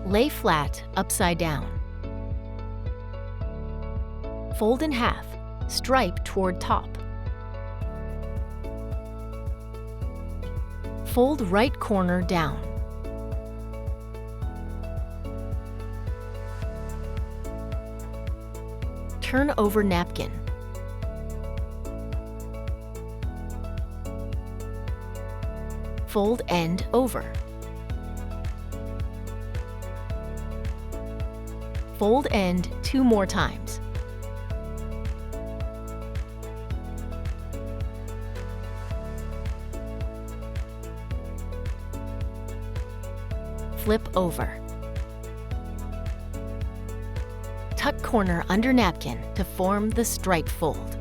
Lay flat, upside down. Fold in half, stripe toward top. Fold right corner down. Turn over napkin. Fold end over. Fold end 2 more times. Flip over. Tuck corner under napkin to form the stripe fold.